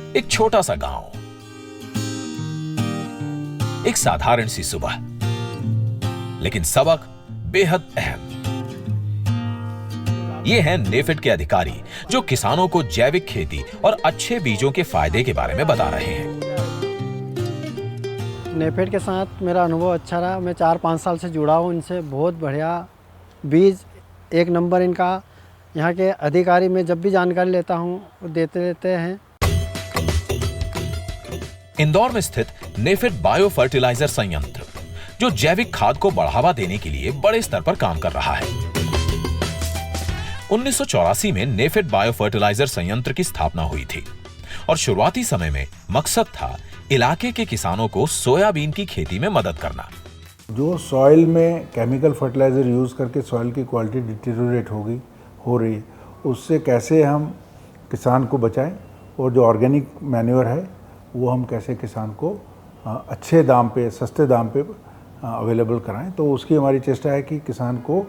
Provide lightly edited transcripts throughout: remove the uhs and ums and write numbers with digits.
एक छोटा सा गांव, एक साधारण सी सुबह, लेकिन सबक बेहद अहम। ये हैं नेफेड के अधिकारी जो किसानों को जैविक खेती और अच्छे बीजों के फायदे के बारे में बता रहे हैं। नेफेड के साथ मेरा अनुभव अच्छा रहा। मैं 4-5 साल से जुड़ा हूँ इनसे। बहुत बढ़िया बीज, एक नंबर इनका। यहाँ के अधिकारी मैं जब भी जानकारी लेता हूँ वो देते रहते हैं। इंदौर में स्थित नेफेड बायो फर्टिलाइजर संयंत्र जो जैविक खाद को बढ़ावा देने के लिए बड़े स्तर पर काम कर रहा है। 1984 में नेफेड बायो फर्टिलाइजर संयंत्र की स्थापना हुई थी और शुरुआती समय में मकसद था इलाके के किसानों को सोयाबीन की खेती में मदद करना। जो सॉइल में केमिकल फर्टिलाइजर यूज़ करके सॉइल की क्वालिटी डिटेरियोरेट हो रही है, उससे कैसे हम किसान को बचाएं और जो ऑर्गेनिक मैन्योर है वो हम कैसे किसान को अच्छे दाम पे, सस्ते दाम पे अवेलेबल कराएं। तो उसकी हमारी चेष्टा है कि किसान को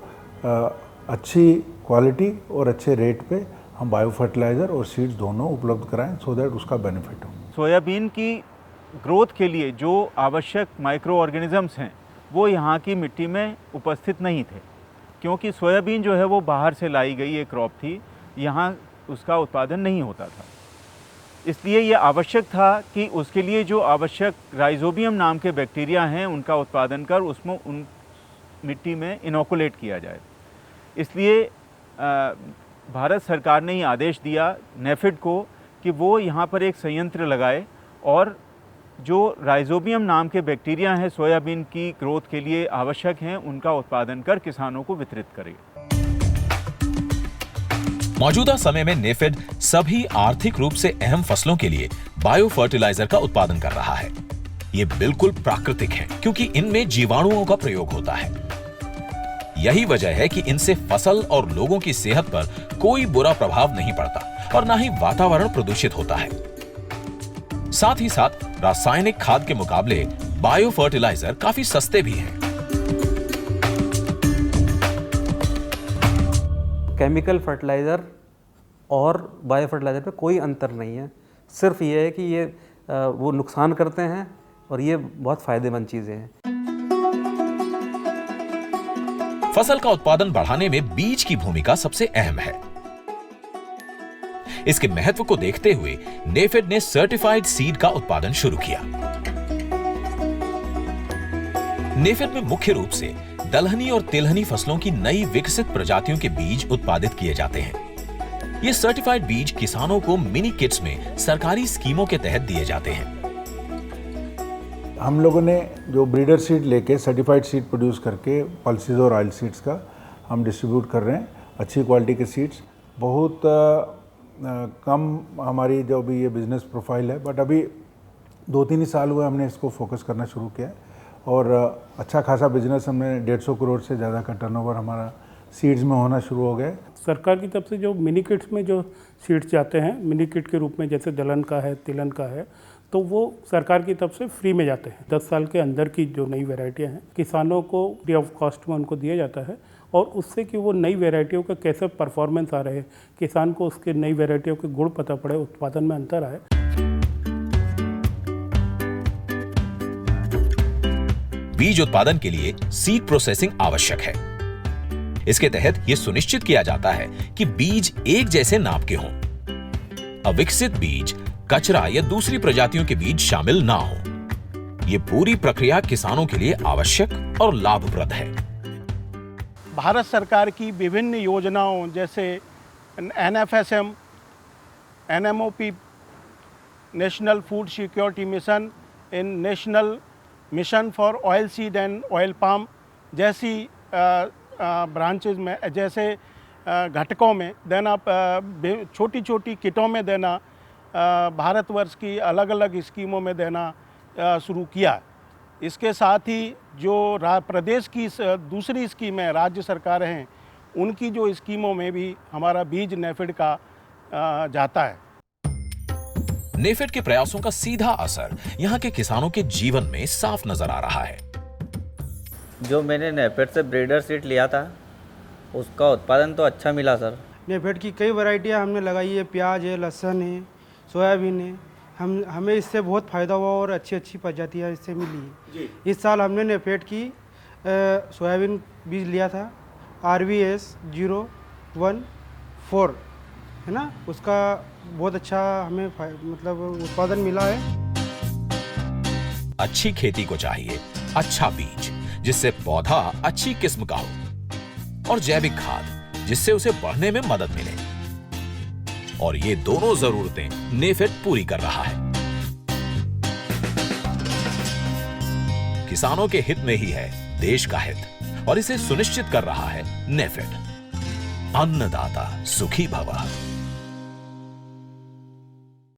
अच्छी क्वालिटी और अच्छे रेट पे हम बायो फर्टिलाइज़र और सीड्स दोनों उपलब्ध कराएं सो दैट उसका बेनिफिट हो। सोयाबीन की ग्रोथ के लिए जो आवश्यक माइक्रो ऑर्गेनिजम्स हैं वो यहाँ की मिट्टी में उपस्थित नहीं थे, क्योंकि सोयाबीन जो है वो बाहर से लाई गई एक क्रॉप थी, यहाँ उसका उत्पादन नहीं होता था। इसलिए ये आवश्यक था कि उसके लिए जो आवश्यक राइजोबियम नाम के बैक्टीरिया हैं उनका उत्पादन कर उसमें उन मिट्टी में इनोकुलेट किया जाए। इसलिए भारत सरकार ने ये आदेश दिया नेफेड को कि वो यहाँ पर एक संयंत्र लगाए और जो राइजोबियम नाम के बैक्टीरिया हैं सोयाबीन की ग्रोथ के लिए आवश्यक हैं उनका उत्पादन कर किसानों को वितरित करे। मौजूदा समय में नेफेड सभी आर्थिक रूप से अहम फसलों के लिए बायो फर्टिलाइजर का उत्पादन कर रहा है। ये बिल्कुल प्राकृतिक है क्योंकि इनमें जीवाणुओं का प्रयोग होता है। यही वजह है कि इनसे फसल और लोगों की सेहत पर कोई बुरा प्रभाव नहीं पड़ता और ना ही वातावरण प्रदूषित होता है। साथ ही साथ रासायनिक खाद के मुकाबले बायो फर्टिलाइजर काफी सस्ते भी हैं। केमिकल फर्टिलाइज़र और बायो फर्टिलाइज़र पे कोई अंतर नहीं है। सिर्फ ये है कि ये वो नुकसान करते हैं और ये बहुत फ़ायदेमंद चीज़ें हैं। फसल का उत्पादन बढ़ाने में बीज की भूमिका सबसे अहम है। इसके महत्व को देखते हुए नेफेड ने सर्टिफाइड सीड का उत्पादन शुरू किया। नेफेड में मुख्य रूप से दलहनी और तिलहनी फसलों की नई विकसित प्रजातियों के बीज उत्पादित किए जाते हैं। ये सर्टिफाइड बीज किसानों को मिनी किट्स में सरकारी स्कीमों के तहत दिए जाते हैं। हम लोगों ने जो ब्रीडर सीड लेके सर्टिफाइड सीड प्रोड्यूस करके पल्सेस और ऑयल सीड्स का हम डिस्ट्रीब्यूट कर रहे हैं। अच्छी क्वालिटी के सीड्स, बहुत कम हमारी जो भी ये बिज़नेस प्रोफाइल है, बट अभी 2-3 ही साल हुए हमने इसको फोकस करना शुरू किया और अच्छा खासा बिजनेस हमने 150 करोड़ से ज़्यादा का टर्नओवर हमारा सीड्स में होना शुरू हो गया। सरकार की तरफ से जो मिनी किट्स में जो सीड्स जाते हैं मिनी किट के रूप में, जैसे दलहन का है, तिलहन का है, तो वो सरकार की तरफ से फ्री में जाते हैं। 10 साल के अंदर की जो नई वैरायटियाँ हैं किसानों को फ्री ऑफ कॉस्ट में उनको दिया जाता है और उससे कि वो नई वैरायटियों का कैसे परफॉर्मेंस आ रहे हैं, किसान को उसके नई वैरायटियों के गुण पता पड़े, उत्पादन में अंतर आए। बीज उत्पादन के लिए सीड प्रोसेसिंग आवश्यक है। इसके तहत यह सुनिश्चित किया जाता है कि बीज एक जैसे नाप के हों। अविकसित बीज, कचरा या दूसरी प्रजातियों के बीज शामिल ना हो। यह पूरी प्रक्रिया किसानों के लिए आवश्यक और लाभप्रद है। भारत सरकार की विभिन्न योजनाओं जैसे NFSM, NMOP, national food security mission, in national mission for oil seed and oil palm जैसी ब्रांचेज में, जैसे घटकों में देना, छोटी छोटी किटों में देना, भारतवर्ष की अलग अलग स्कीमों में देना शुरू किया। इसके साथ ही जो प्रदेश की दूसरी स्कीम है, राज्य सरकार हैं, उनकी जो स्कीमों में भी हमारा बीज नेफेड का जाता है। नेफेड के प्रयासों का सीधा असर यहाँ के किसानों के जीवन में साफ नजर आ रहा है। जो मैंने नेफेड से ब्रीडर सीड लिया था उसका उत्पादन तो अच्छा मिला सर। नेफेड की कई वैरायटियाँ हमने लगाई है, प्याज है, लहसुन है, सोयाबीन है, हमें इससे बहुत फ़ायदा हुआ और अच्छी अच्छी प्रजातियाँ इससे मिली। इस साल हमने नेफेड की सोयाबीन बीज लिया था RVS 014 है ना, उसका बहुत अच्छा हमें मतलब उत्पादन मिला है। अच्छी खेती को चाहिए अच्छा बीज जिससे पौधा अच्छी किस्म का हो और जैविक खाद जिससे उसे बढ़ने में मदद मिले, और ये दोनों जरूरतें नेफेड पूरी कर रहा है। किसानों के हित में ही है देश का हित और इसे सुनिश्चित कर रहा है नेफेड। अन्नदाता सुखी भव।